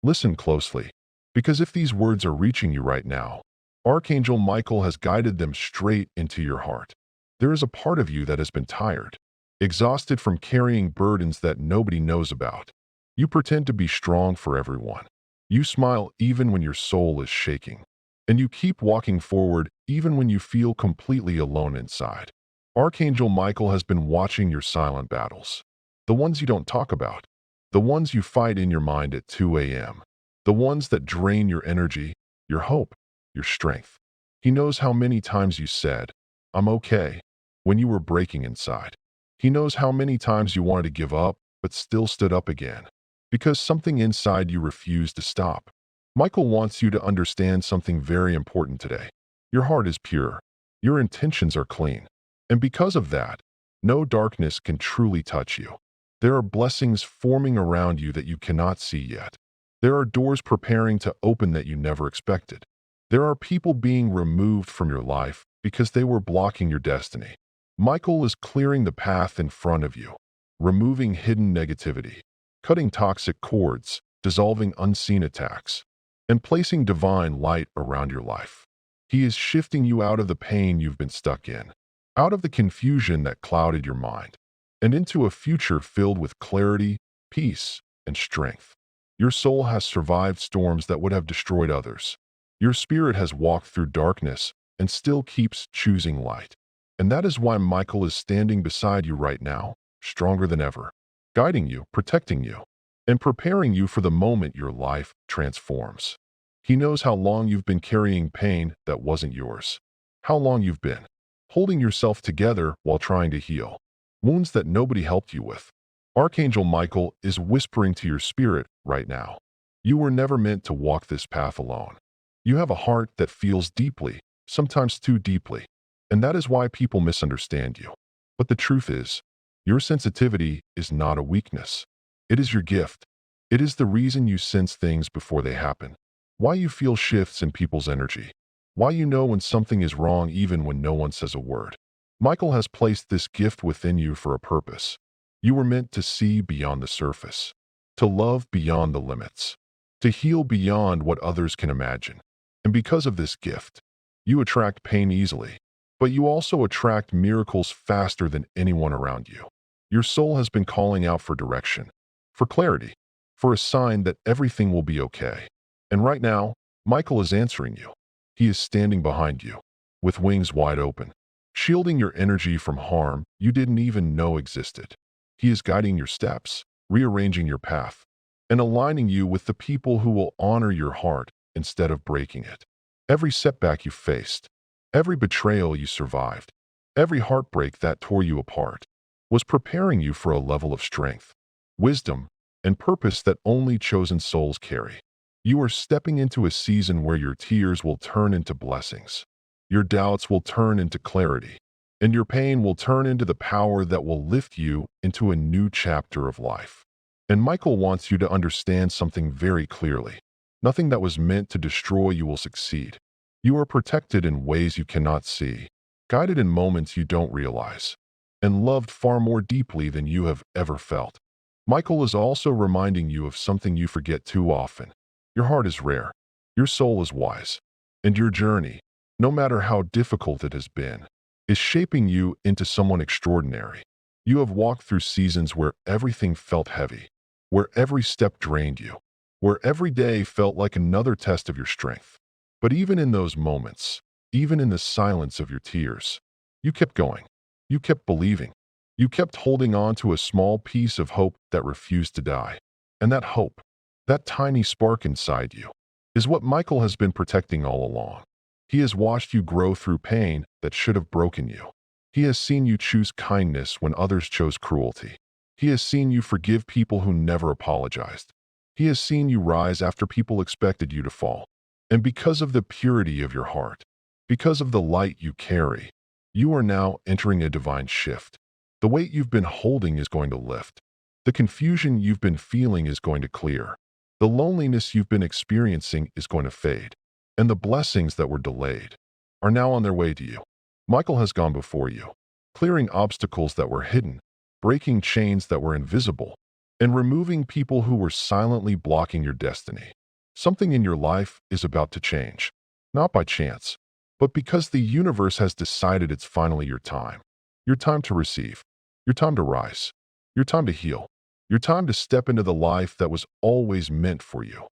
Listen closely, because if these words are reaching you right now, Archangel Michael has guided them straight into your heart. There is a part of you that has been tired, exhausted from carrying burdens that nobody knows about. You pretend to be strong for everyone. You smile even when your soul is shaking. And you keep walking forward even when you feel completely alone inside. Archangel Michael has been watching your silent battles. The ones you don't talk about. The ones you fight in your mind at 2 a.m. The ones that drain your energy, your hope, your strength. He knows how many times you said, "I'm okay," when you were breaking inside. He knows how many times you wanted to give up, but still stood up again. Because something inside you refused to stop. Michael wants you to understand something very important today. Your heart is pure. Your intentions are clean. And because of that, no darkness can truly touch you. There are blessings forming around you that you cannot see yet. There are doors preparing to open that you never expected. There are people being removed from your life because they were blocking your destiny. Michael is clearing the path in front of you, removing hidden negativity, cutting toxic cords, dissolving unseen attacks, and placing divine light around your life. He is shifting you out of the pain you've been stuck in, out of the confusion that clouded your mind, and into a future filled with clarity, peace, and strength. Your soul has survived storms that would have destroyed others. Your spirit has walked through darkness and still keeps choosing light. And that is why Michael is standing beside you right now, stronger than ever, guiding you, protecting you, and preparing you for the moment your life transforms. He knows how long you've been carrying pain that wasn't yours, how long you've been holding yourself together while trying to heal wounds that nobody helped you with. Archangel Michael is whispering to your spirit right now. You were never meant to walk this path alone. You have a heart that feels deeply, sometimes too deeply, and that is why people misunderstand you. But the truth is, your sensitivity is not a weakness. It is your gift. It is the reason you sense things before they happen. Why you feel shifts in people's energy. Why you know when something is wrong even when no one says a word. Michael has placed this gift within you for a purpose. You were meant to see beyond the surface, to love beyond the limits, to heal beyond what others can imagine. And because of this gift, you attract pain easily, but you also attract miracles faster than anyone around you. Your soul has been calling out for direction, for clarity, for a sign that everything will be okay. And right now, Michael is answering you. He is standing behind you, with wings wide open, shielding your energy from harm you didn't even know existed. He is guiding your steps, rearranging your path, and aligning you with the people who will honor your heart instead of breaking it. Every setback you faced, every betrayal you survived, every heartbreak that tore you apart, was preparing you for a level of strength, wisdom, and purpose that only chosen souls carry. You are stepping into a season where your tears will turn into blessings, your doubts will turn into clarity, and your pain will turn into the power that will lift you into a new chapter of life. And Michael wants you to understand something very clearly. Nothing that was meant to destroy you will succeed. You are protected in ways you cannot see, guided in moments you don't realize, and loved far more deeply than you have ever felt. Michael is also reminding you of something you forget too often. Your heart is rare, your soul is wise, and your journey, no matter how difficult it has been, is shaping you into someone extraordinary. You have walked through seasons where everything felt heavy, where every step drained you, where every day felt like another test of your strength. But even in those moments, even in the silence of your tears, you kept going. You kept believing. You kept holding on to a small piece of hope that refused to die. And that hope, that tiny spark inside you, is what Michael has been protecting all along. He has watched you grow through pain that should have broken you. He has seen you choose kindness when others chose cruelty. He has seen you forgive people who never apologized. He has seen you rise after people expected you to fall. And because of the purity of your heart, because of the light you carry, you are now entering a divine shift. The weight you've been holding is going to lift. The confusion you've been feeling is going to clear. The loneliness you've been experiencing is going to fade. And the blessings that were delayed are now on their way to you. Michael has gone before you, clearing obstacles that were hidden, breaking chains that were invisible, and removing people who were silently blocking your destiny. Something in your life is about to change, not by chance, but because the universe has decided it's finally your time. Your time to receive, your time to rise, your time to heal, your time to step into the life that was always meant for you.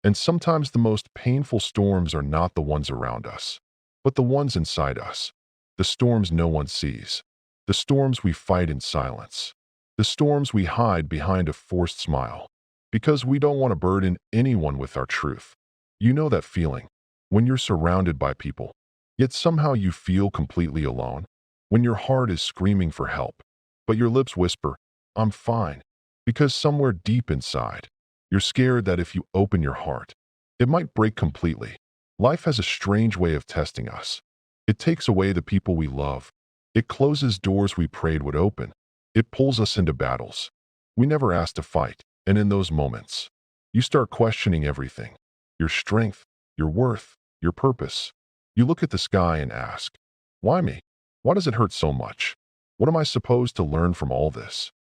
And sometimes the most painful storms are not the ones around us, but the ones inside us. The storms no one sees. The storms we fight in silence. The storms we hide behind a forced smile. Because we don't want to burden anyone with our truth. You know that feeling when you're surrounded by people, yet somehow you feel completely alone. When your heart is screaming for help, but your lips whisper, "I'm fine," because somewhere deep inside, you're scared that if you open your heart, it might break completely. Life has a strange way of testing us. It takes away the people we love. It closes doors we prayed would open. It pulls us into battles we never asked to fight. And in those moments, you start questioning everything. Your strength, your worth, your purpose. You look at the sky and ask, why me? Why does it hurt so much? What am I supposed to learn from all this?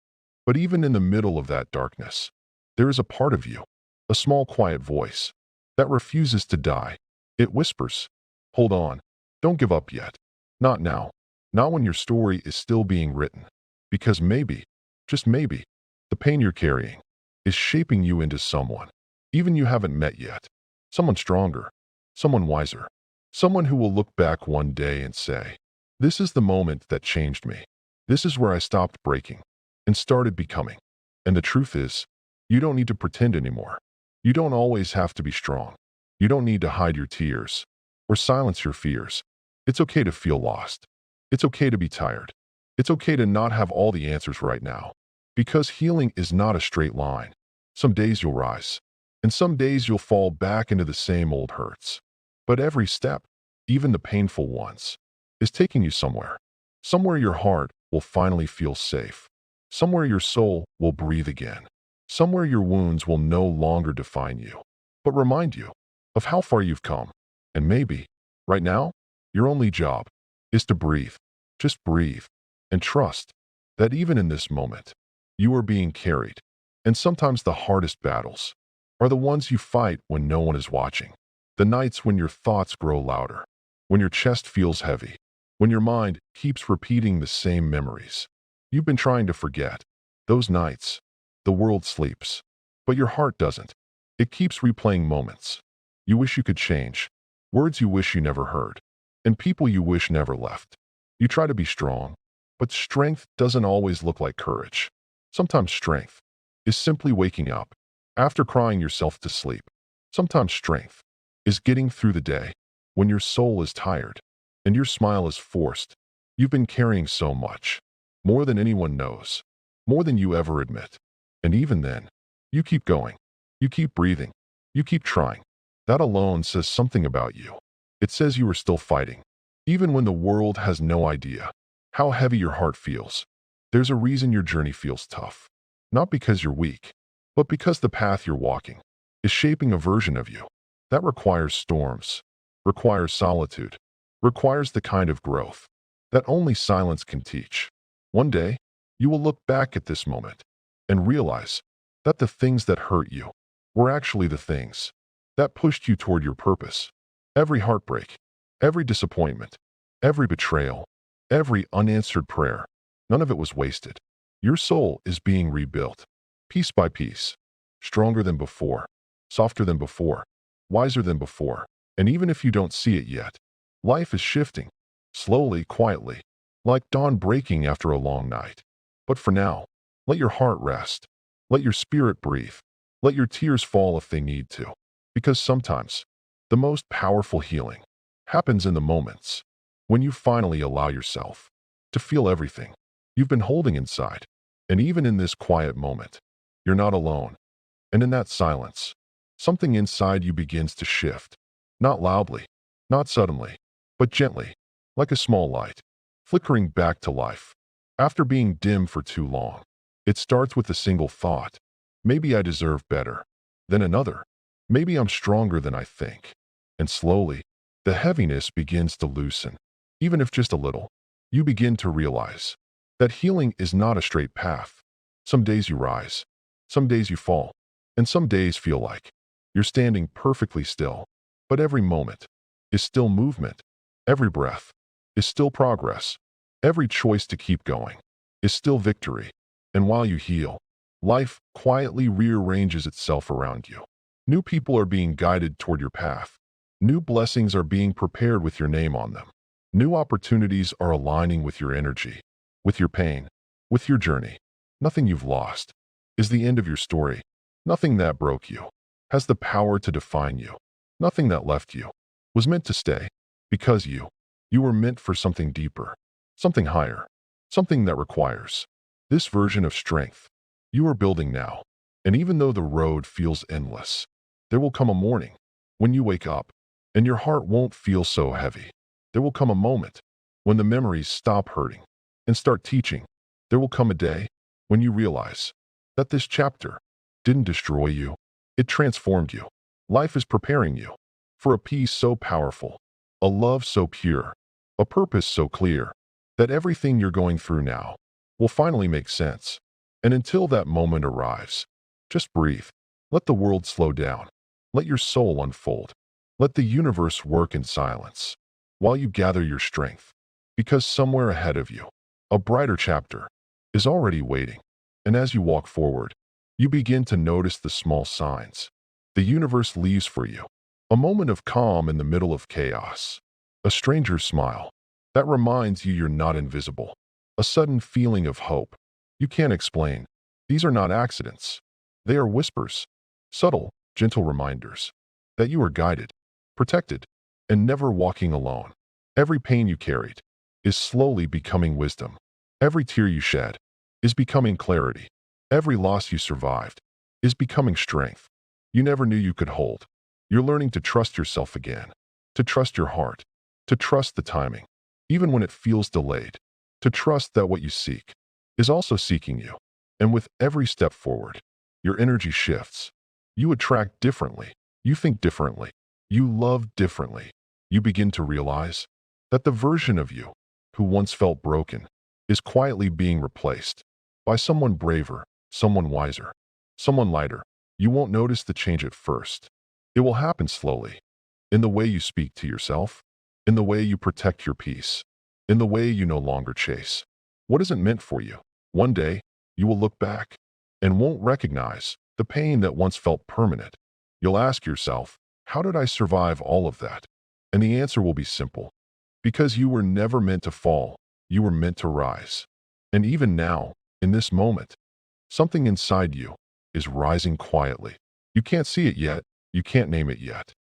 But even in the middle of that darkness, there is a part of you, a small quiet voice, that refuses to die. It whispers, hold on, don't give up yet. Not now. Not when your story is still being written. Because maybe, just maybe, the pain you're carrying is shaping you into someone, even you haven't met yet. Someone stronger, someone wiser, someone who will look back one day and say, this is the moment that changed me. This is where I stopped breaking and started becoming. And the truth is, you don't need to pretend anymore. You don't always have to be strong. You don't need to hide your tears or silence your fears. It's okay to feel lost. It's okay to be tired. It's okay to not have all the answers right now. Because healing is not a straight line. Some days you'll rise, and some days you'll fall back into the same old hurts. But every step, even the painful ones, is taking you somewhere. Somewhere your heart will finally feel safe. Somewhere your soul will breathe again. Somewhere your wounds will no longer define you, but remind you of how far you've come. And maybe, right now, your only job is to breathe. Just breathe and trust that even in this moment, you are being carried. And sometimes the hardest battles are the ones you fight when no one is watching. The nights when your thoughts grow louder, when your chest feels heavy, when your mind keeps repeating the same memories you've been trying to forget. Those nights, the world sleeps, but your heart doesn't. It keeps replaying moments you wish you could change, words you wish you never heard, and people you wish never left. You try to be strong, but strength doesn't always look like courage. Sometimes strength is simply waking up after crying yourself to sleep. Sometimes strength is getting through the day when your soul is tired and your smile is forced. You've been carrying so much, more than anyone knows, more than you ever admit. And even then, you keep going. You keep breathing. You keep trying. That alone says something about you. It says you are still fighting, even when the world has no idea how heavy your heart feels. There's a reason your journey feels tough. Not because you're weak, but because the path you're walking is shaping a version of you that requires storms, requires solitude, requires the kind of growth that only silence can teach. One day, you will look back at this moment and realize that the things that hurt you were actually the things that pushed you toward your purpose. Every heartbreak, every disappointment, every betrayal, every unanswered prayer, none of it was wasted. Your soul is being rebuilt, piece by piece, stronger than before, softer than before, wiser than before. And even if you don't see it yet, life is shifting, slowly, quietly, like dawn breaking after a long night. But for now, let your heart rest. Let your spirit breathe. Let your tears fall if they need to. Because sometimes, the most powerful healing happens in the moments when you finally allow yourself to feel everything you've been holding inside. And even in this quiet moment, you're not alone. And in that silence, something inside you begins to shift. Not loudly, not suddenly, but gently, like a small light, flickering back to life. After being dim for too long, it starts with a single thought. Maybe I deserve better. Then another. Maybe I'm stronger than I think. And slowly, the heaviness begins to loosen. Even if just a little, you begin to realize that healing is not a straight path. Some days you rise, Some days you fall, and some days feel like you're standing perfectly still. But every moment is still movement. Every breath is still progress. Every choice to keep going is still victory. And while you heal, life quietly rearranges itself around you. New people are being guided toward your path. New blessings are being prepared with your name on them. New opportunities are aligning with your energy, with your pain, with your journey. Nothing you've lost is the end of your story. Nothing that broke you has the power to define you. Nothing that left you was meant to stay, because you were meant for something deeper, something higher, something that requires this version of strength you are building now. And even though the road feels endless, there will come a morning when you wake up and your heart won't feel so heavy. There will come a moment when the memories stop hurting and start teaching. There will come a day when you realize that this chapter didn't destroy you, it transformed you. Life is preparing you for a peace so powerful, a love so pure, a purpose so clear, that everything you're going through now will finally make sense. And until that moment arrives, just breathe. Let the world slow down. Let your soul unfold. Let the universe work in silence while you gather your strength. Because somewhere ahead of you, a brighter chapter is already waiting. And as you walk forward, you begin to notice the small signs the universe leaves for you. A moment of calm in the middle of chaos. A stranger's smile that reminds you you're not invisible. A sudden feeling of hope you can't explain. These are not accidents. They are whispers, subtle, gentle reminders that you are guided, protected, and never walking alone. Every pain you carried is slowly becoming wisdom. Every tear you shed is becoming clarity. Every loss you survived is becoming strength you never knew you could hold. You're learning to trust yourself again, to trust your heart, to trust the timing, even when it feels delayed, to trust that what you seek is also seeking you. And with every step forward, your energy shifts. You attract differently. You think differently. You love differently. You begin to realize that the version of you who once felt broken is quietly being replaced by someone braver, someone wiser, someone lighter. You won't notice the change at first. It will happen slowly, in the way you speak to yourself, in the way you protect your peace, in the way you no longer chase what isn't meant for you. One day, you will look back and won't recognize the pain that once felt permanent. You'll ask yourself, how did I survive all of that? And the answer will be simple. Because you were never meant to fall, you were meant to rise. And even now, in this moment, something inside you is rising quietly. You can't see it yet, you can't name it yet.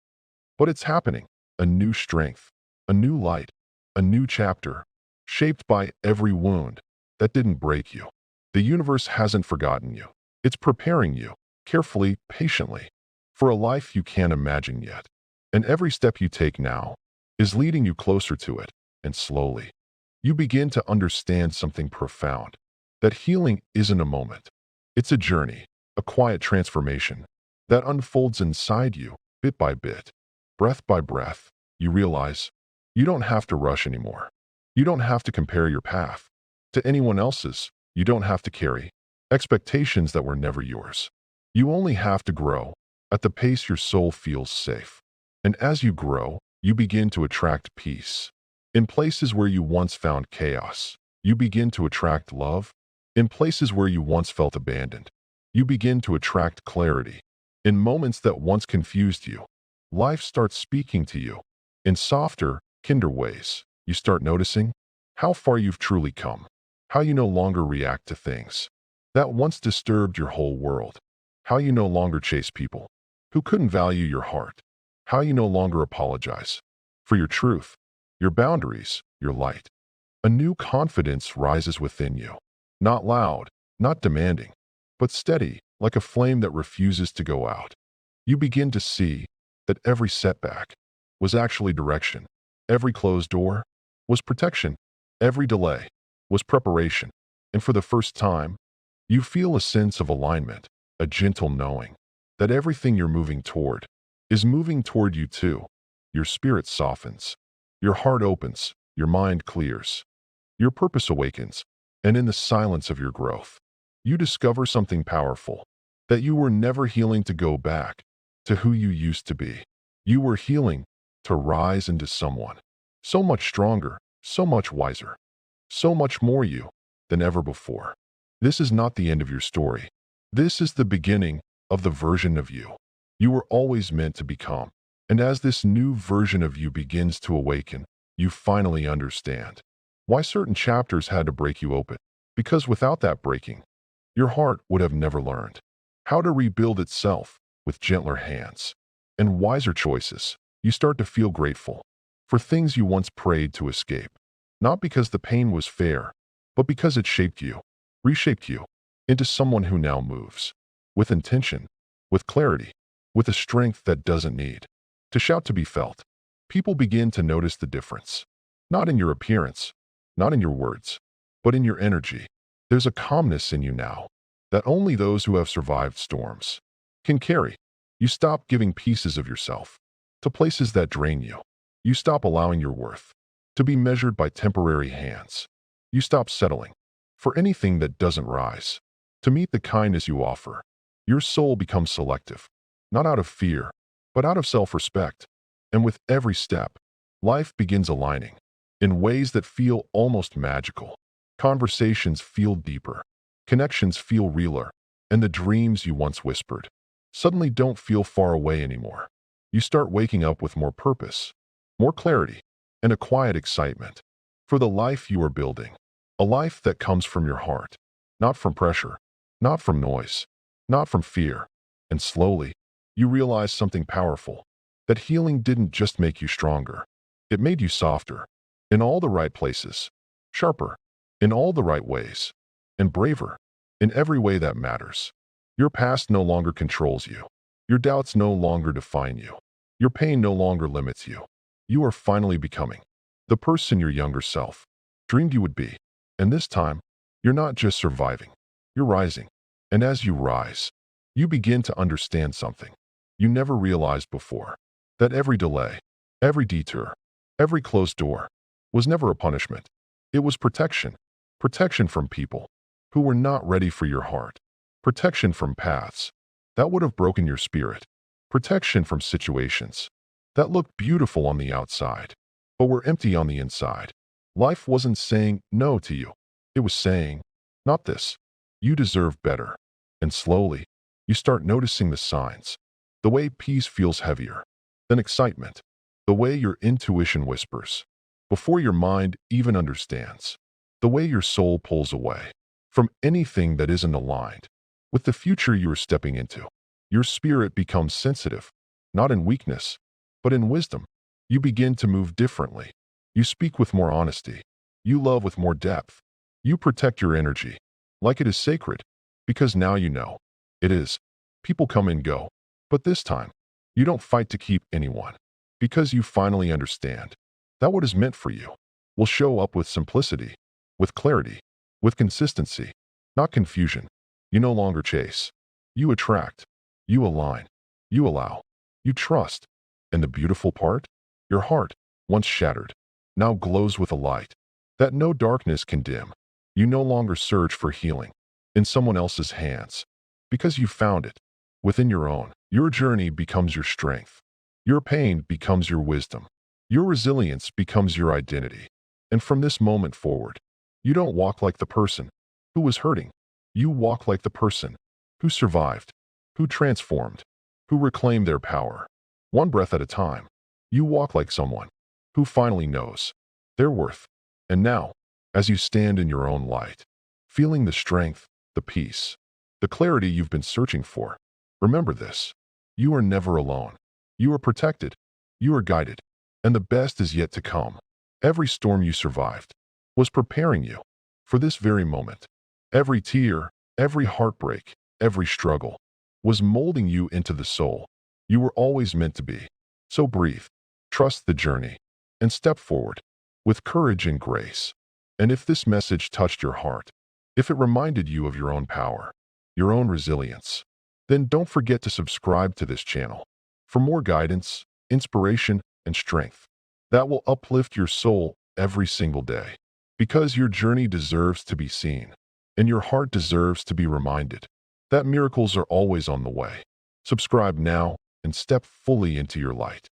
But it's happening. A new strength, a new light, a new chapter, shaped by every wound that didn't break you. The universe hasn't forgotten you. It's preparing you, carefully, patiently, for a life you can't imagine yet. And every step you take now is leading you closer to it. And slowly, you begin to understand something profound. That healing isn't a moment. It's a journey, a quiet transformation that unfolds inside you, bit by bit, breath by breath. You realize you don't have to rush anymore. You don't have to compare your path to anyone else's. You don't have to carry expectations that were never yours. You only have to grow at the pace your soul feels safe. And as you grow, you begin to attract peace. In places where you once found chaos, you begin to attract love. In places where you once felt abandoned, you begin to attract clarity. In moments that once confused you, life starts speaking to you. In softer, kinder ways, you start noticing how far you've truly come, how you no longer react to things that once disturbed your whole world, how you no longer chase people who couldn't value your heart, how you no longer apologize for your truth, your boundaries, your light. A new confidence rises within you. Not loud, not demanding, but steady, like a flame that refuses to go out. You begin to see that every setback was actually direction. Every closed door was protection. Every delay was preparation. And for the first time, you feel a sense of alignment, a gentle knowing that everything you're moving toward is moving toward you too. Your spirit softens, your heart opens, your mind clears, your purpose awakens. And in the silence of your growth, you discover something powerful. that you were never healing to go back to who you used to be. You were healing to rise into someone so much stronger, so much wiser, so much more you than ever before. This is not the end of your story. This is the beginning of the version of you were always meant to become. And as this new version of you begins to awaken, you finally understand why certain chapters had to break you open. Because without that breaking, your heart would have never learned how to rebuild itself with gentler hands and wiser choices. You start to feel grateful for things you once prayed to escape, not because the pain was fair, but because it shaped you, reshaped you into someone who now moves with intention, with clarity, with a strength that doesn't need to shout to be felt. People begin to notice the difference, not in your appearance, not in your words, but in your energy. There's a calmness in you now that only those who have survived storms can carry. You stop giving pieces of yourself to places that drain you. You stop allowing your worth to be measured by temporary hands. You stop settling for anything that doesn't rise to meet the kindness you offer. Your soul becomes selective, not out of fear, but out of self-respect. And with every step, life begins aligning in ways that feel almost magical. Conversations feel deeper, connections feel realer, and the dreams you once whispered suddenly don't feel far away anymore. You start waking up with more purpose, more clarity, and a quiet excitement for the life you are building. A life that comes from your heart, not from pressure, not from noise, not from fear. And slowly, you realize something powerful, that healing didn't just make you stronger. It made you softer, in all the right places, sharper, in all the right ways, and braver, in every way that matters. Your past no longer controls you. Your doubts no longer define you. Your pain no longer limits you. You are finally becoming the person your younger self dreamed you would be. And this time, you're not just surviving, you're rising. And as you rise, you begin to understand something you never realized before, that every delay, every detour, every closed door was never a punishment. It was protection. Protection from people who were not ready for your heart. Protection from paths that would have broken your spirit. Protection from situations that looked beautiful on the outside, but were empty on the inside. Life wasn't saying no to you. It was saying, not this. You deserve better. And slowly, you start noticing the signs. The way peace feels heavier than excitement. The way your intuition whispers before your mind even understands. The way your soul pulls away from anything that isn't aligned with the future you are stepping into. Your spirit becomes sensitive, not in weakness, but in wisdom. You begin to move differently. You speak with more honesty. You love with more depth. You protect your energy like it is sacred, because now you know it is. People come and go, but this time, you don't fight to keep anyone, because you finally understand that what is meant for you will show up with simplicity, with clarity, with consistency, not confusion. You no longer chase. You attract. You align. You allow. You trust. And the beautiful part? Your heart, once shattered, now glows with a light that no darkness can dim. You no longer search for healing in someone else's hands, because you found it within your own. Your journey becomes your strength. Your pain becomes your wisdom. Your resilience becomes your identity. And from this moment forward, you don't walk like the person who was hurting. You walk like the person who survived, who transformed, who reclaimed their power. One breath at a time, you walk like someone who finally knows their worth. And now, as you stand in your own light, feeling the strength, the peace, the clarity you've been searching for, remember this: you are never alone. You are protected. You are guided. And the best is yet to come. Every storm you survived was preparing you for this very moment. Every tear, every heartbreak, every struggle was molding you into the soul you were always meant to be. So breathe, trust the journey, and step forward with courage and grace. And if this message touched your heart, if it reminded you of your own power, your own resilience, then don't forget to subscribe to this channel for more guidance, inspiration, and strength that will uplift your soul every single day. Because your journey deserves to be seen, and your heart deserves to be reminded that miracles are always on the way. Subscribe now and step fully into your light.